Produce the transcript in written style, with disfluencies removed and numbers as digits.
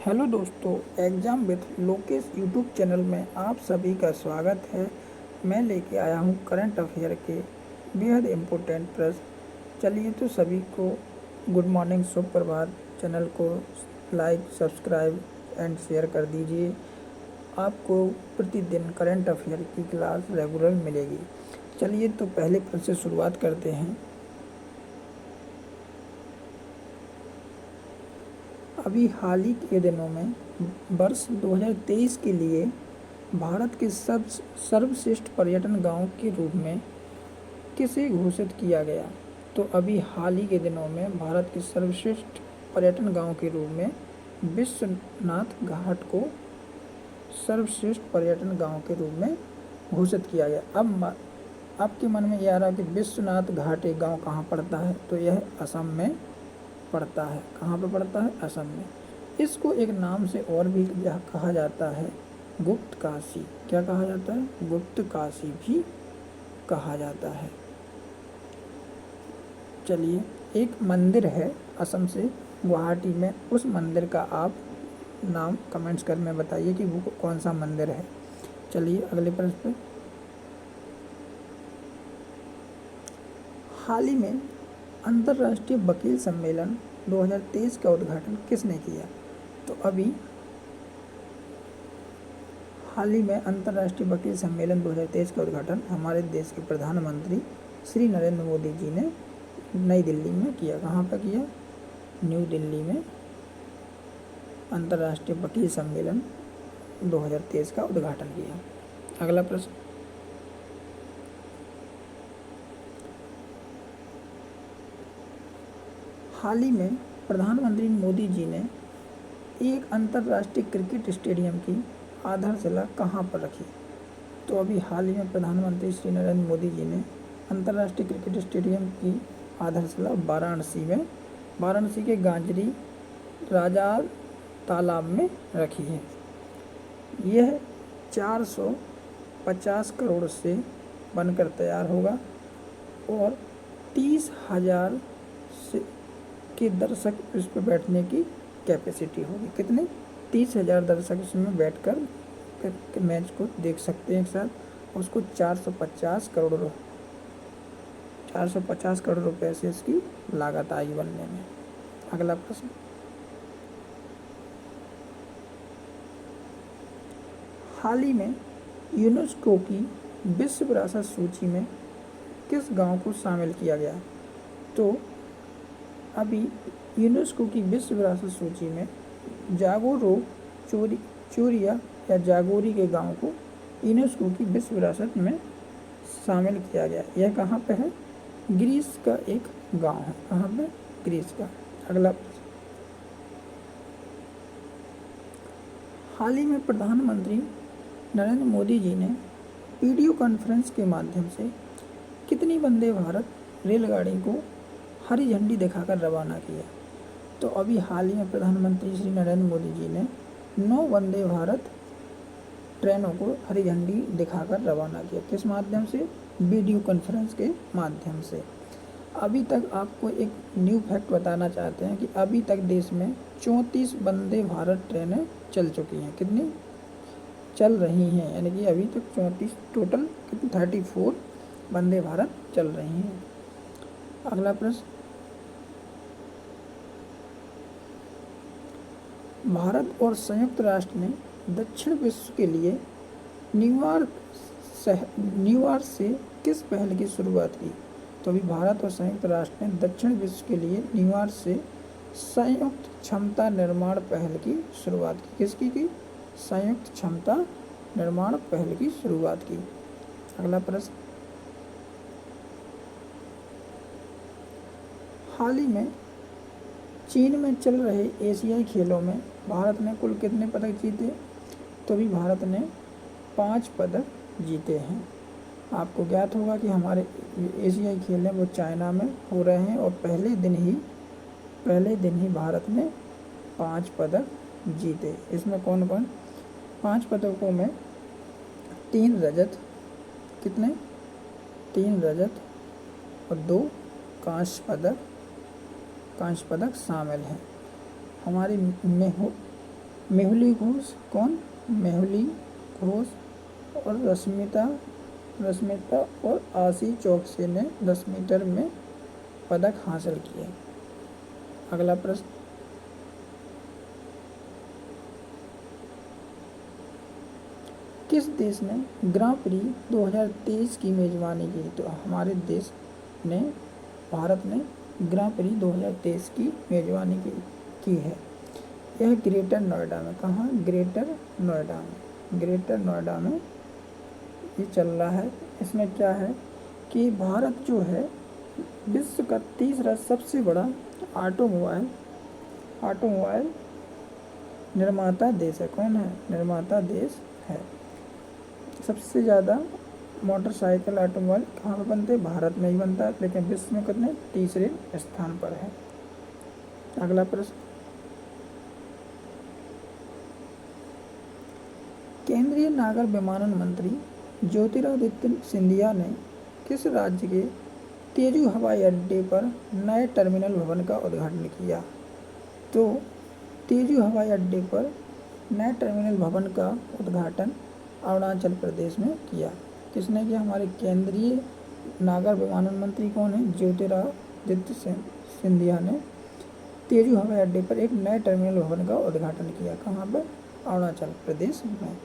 Hello दोस्तों, exam with Lokesh YouTube channel में आप सभी का स्वागत है। मैं लेके आया हूँ करंट अफेयर के बेहद इम्पोर्टेंट प्रश्न। चलिए तो सभी को गुड मॉर्निंग, शुभ प्रभात। चैनल को लाइक, सब्सक्राइब एंड शेयर कर दीजिए। आपको प्रतिदिन करंट अफेयर की क्लास रेगुलर मिलेगी। चलिए तो पहले प्रश्न से शुरुआत करते हैं। अभी हाल ही के दिनों में वर्ष 2023 के लिए भारत के सर्वश्रेष्ठ पर्यटन गांव के रूप में किसे घोषित किया गया? तो अभी हाल ही के दिनों में भारत के सर्वश्रेष्ठ पर्यटन गांव के रूप में विश्वनाथ घाट को सर्वश्रेष्ठ पर्यटन गांव के रूप में घोषित किया गया। अब आपके मन में ये आ रहा है कि विश्वनाथ घाट एक गाँव कहाँ पड़ता है? तो यह असम में पड़ता है। कहाँ पे पड़ता है? असम में। इसको एक नाम से और भी कहा जाता है, गुप्त काशी। क्या कहा जाता है? गुप्त काशी भी कहा जाता है। चलिए, एक मंदिर है असम से गुवाहाटी में, उस मंदिर का आप नाम कमेंट्स कर में बताइए कि वो कौन सा मंदिर है। चलिए अगले प्रश्न पे। हाल ही में अंतर्राष्ट्रीय वकील सम्मेलन 2023 का उद्घाटन किसने किया? तो अभी हाल ही में अंतर्राष्ट्रीय वकील सम्मेलन 2023 का उद्घाटन हमारे देश के प्रधानमंत्री श्री नरेंद्र मोदी जी ने नई दिल्ली में किया। कहाँ पर किया? न्यू दिल्ली में अंतर्राष्ट्रीय वकील सम्मेलन 2023 का उद्घाटन किया। अगला प्रश्न। हाल ही में प्रधानमंत्री मोदी जी ने एक अंतर्राष्ट्रीय क्रिकेट स्टेडियम की आधारशिला कहाँ पर रखी? तो अभी हाल ही में प्रधानमंत्री श्री नरेंद्र मोदी जी ने अंतर्राष्ट्रीय क्रिकेट स्टेडियम की आधारशिला वाराणसी के गांजरी राजा तालाब में रखी है। यह 450 करोड़ से बनकर तैयार होगा और 30,000 के दर्शक इस पर बैठने की कैपेसिटी होगी। कितने? 30,000 दर्शक इसमें बैठकर मैच को देख सकते हैं एक साथ। उसको 450 करोड़ रुपए से इसकी लागत आई बनने में। अगला प्रश्न। हाल ही में यूनेस्को की विश्व विरासत सूची में किस गांव को शामिल किया गया? तो अभी यूनेस्को की विश्व विरासत सूची में जागोरो चोरिया या जागोरी के गांव को यूनेस्को की विश्व विरासत में शामिल किया गया। यह कहाँ पे है? ग्रीस का एक गांव है। कहाँ पे? ग्रीस का। अगला, हाल ही में प्रधानमंत्री नरेंद्र मोदी जी ने वीडियो कॉन्फ्रेंस के माध्यम से कितनी वंदे भारत रेलगाड़ी को हरी झंडी दिखाकर रवाना किया? तो अभी हाल ही में प्रधानमंत्री श्री नरेंद्र मोदी जी ने 9 वंदे भारत ट्रेनों को हरी झंडी दिखाकर रवाना किया। किस माध्यम से? वीडियो कॉन्फ्रेंस के माध्यम से। अभी तक आपको एक न्यू फैक्ट बताना चाहते हैं कि अभी तक देश में 34 वंदे भारत ट्रेनें चल चुकी हैं। कितनी चल रही हैं? यानी कि अभी तक 34 टोटल 34 वंदे भारत चल रही हैं। अगला प्रश्न। भारत और संयुक्त राष्ट्र ने दक्षिण विश्व के लिए न्यूयॉर्क से किस पहल की शुरुआत की? तो अभी भारत और संयुक्त राष्ट्र ने दक्षिण विश्व के लिए न्यूयॉर्क से संयुक्त क्षमता निर्माण पहल की शुरुआत की। किसकी की? संयुक्त क्षमता निर्माण पहल की शुरुआत की। अगला प्रश्न। हाल ही में चीन में चल रहे एशियाई खेलों में भारत ने कुल कितने पदक जीते? तो भी भारत ने 5 पदक जीते हैं। आपको ज्ञात होगा कि हमारे एशियाई खेल हैं वो चाइना में हो रहे हैं और पहले दिन ही भारत ने 5 पदक जीते। इसमें कौन कौन? 5 पदकों में 3 रजत, कितने? 3 रजत और 2 कांस्य पदक शामिल हैं। हमारी मेहुली घोष कौन? मेहुली घोष और रश्मिता और आशी चौकसी ने 10 मीटर में पदक हासिल किए। अगला प्रश्न, किस देश ने ग्रां प्री 2023 की मेजबानी की? तो हमारे देश ने, भारत ने ग्रां प्री 2023 की मेजबानी की है। यह ग्रेटर नोएडा में, कहाँ? ग्रेटर नोएडा में ये चल रहा है। इसमें क्या है कि भारत जो है विश्व का तीसरा सबसे बड़ा ऑटोमोबाइल निर्माता देश है। कौन है? निर्माता देश है। सबसे ज़्यादा मोटरसाइकिल ऑटोमोबाइल कहाँ पर बनते हैं? भारत में ही बनता है, लेकिन विश्व में कितने? तीसरे स्थान पर है। अगला प्रश्न, केंद्रीय नागर विमानन मंत्री ज्योतिरादित्य सिंधिया ने किस राज्य के तेजू हवाई अड्डे पर नए टर्मिनल भवन का उद्घाटन किया? तो तेजू हवाई अड्डे पर नए टर्मिनल भवन का उद्घाटन अरुणाचल प्रदेश में किया। किसने किया? हमारे केंद्रीय नागर विमानन मंत्री कौन है? ज्योतिरादित्य सिंधिया ने तेजू हवाई अड्डे पर एक नए टर्मिनल भवन का उद्घाटन किया। कहाँ पर? अरुणाचल प्रदेश में।